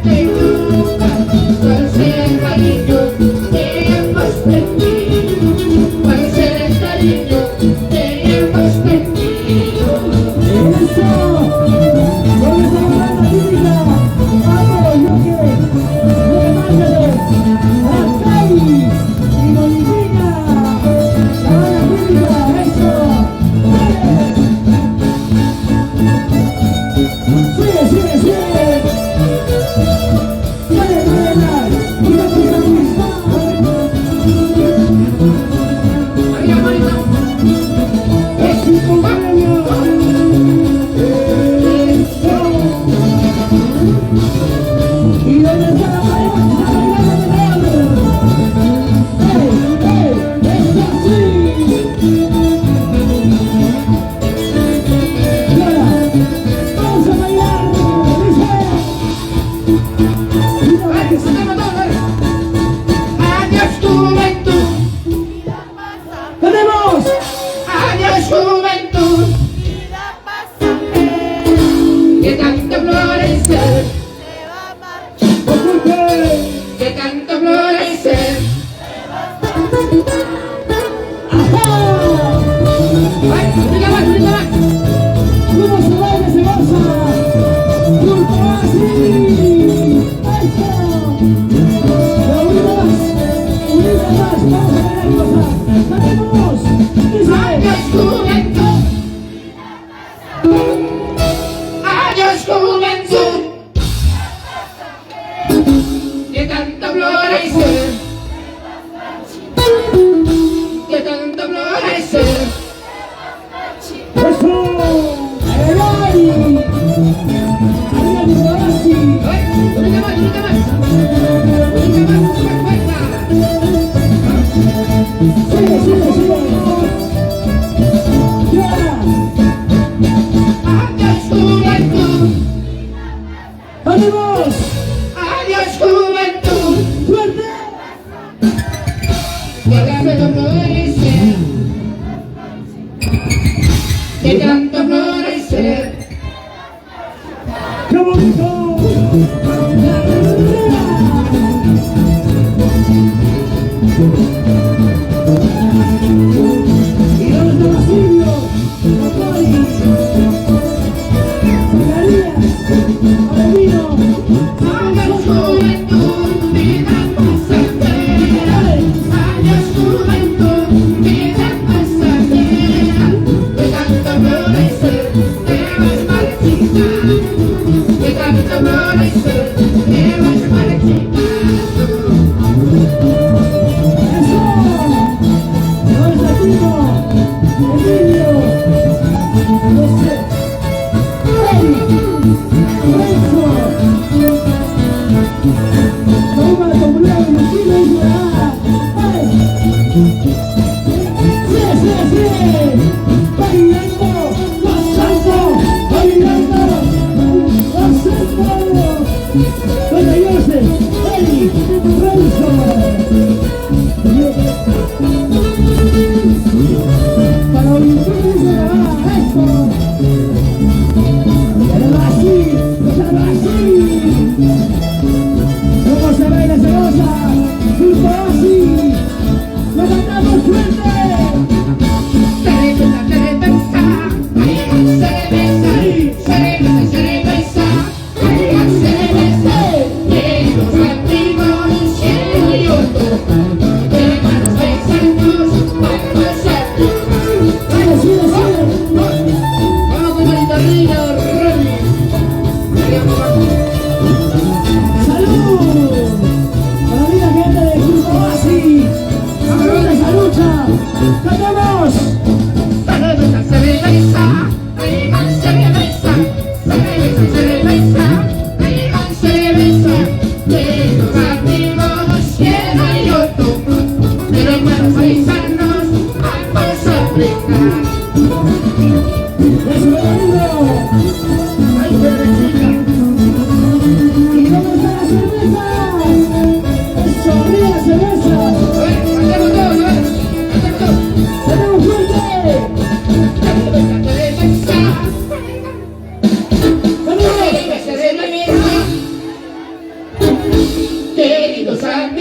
muerte nunca, cuál será el cariño que hemos perdido, cuál será el cariño que hemos perdido. ¡Eso! ¡Con esa banda típica! ¡Vamos, yo que! ¡Remándale! ¡Acá y modifica! ¡La banda típica! ¡Eso! ¡Sigue, sigue, sigue! ¡Dale, dale, dale! ¡Pisa, pisa, pisa! Arriba, bonito. ¡Es un cumpleaños! ¿Y dónde está la pareja? ¡Ey, ey! ¡Es así! Y ahora, vamos a bailar, Ay, que se te mató, dale. Adiós juventud, ¡tenemos! adiós juventud, que tanto florecer, que tanto florecer. ¡Ajá! Ay, brinda más, brinda más. ¿Cómo se baila ese Rosa? ¡Curpahuasi! ¡Ahí está! ¡Pero unida más! ¡Vamos a bailar cosas! ¡Cantemos! ¡Dice! Adiós juventud, adiós juventud, que tanto florecer, que tanto florecer. ¡Eso! ¡Ay! ¡Arriba Curpahuasi! Ay, brinda más, brinda más. Brinda más, con fuerza. ¡Sigue, sigue, sigue! ¡Ya! Adiós juventud, ¡Cantemos! adiós juventud, ¡Fuerte! que tanto florecer, que tanto florecer. ¡Qué bonito! Y los de Basilio, Motori, Zacarías, Avelino, Adiós juventud, vida pasajera. Adiós juventud, vida pasajera. De tanto florecer, te vas marchitando. De tanto florecer, te vas marchitando. ¡Eso! ¡Los latinos! ¡Emilio! ¡No sé! ¡Ey! ¡Renzo! ¡Toma tu cumpleaños, Martino, y llorar! ¡Ey! ¡Sí, sí, sí! ¡Bailando! ¡Gozando! ¡Bailando! ¡Gozando! ¡Bueno, yo sé!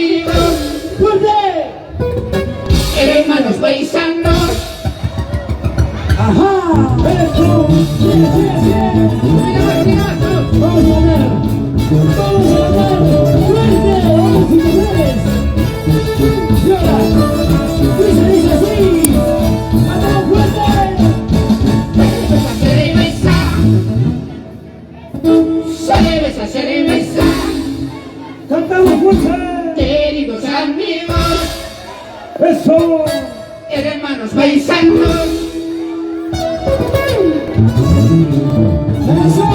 amigos, ¡Fuerte! hermanos paisanos. ¡Ajá! ¡Eso! ¡Sigue, sigue, sigue! Vamos a ganar. Vamos a ganar. ¡Fuerte! ¡Vamos, y mujeres! Y ahora, dice así. ¡Andamos fuerte! Cerveza, ¡Cantamos fuerte! queridos amigos, ¡Eso! hermanos paisanos. ¡Eso!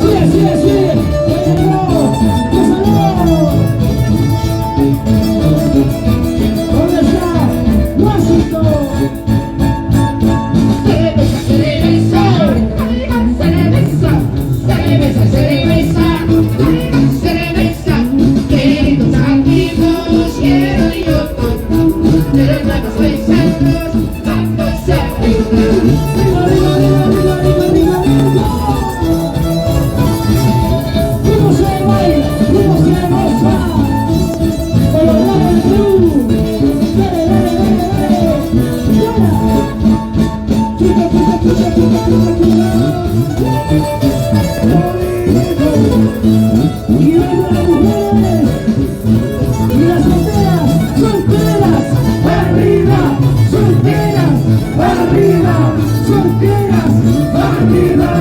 ¡Sigue, sigue, sigue! ¿Dónde está? ¡Washington! Cerveza, queridos amigos, quiero yo, hermanos paisanos, vamos a brindar. ¡Arriba, arriba, arriba, arriba, arriba, arriba! ¡Fuimos a Huayno! ¡Fuimos a ROSA! ¡Colorado de Perú! ¡Dale, dale, dale, dale! ¡Fuera! ¡Chuta, chuta, chuta, chuta, chuta, chuta! ¡Y vengo las mujeres! ¡Y las solteras! ¡Solteras! ¡Arriba! ¡Solteras! ¡Arriba! ¡Solteras! ¡Arriba!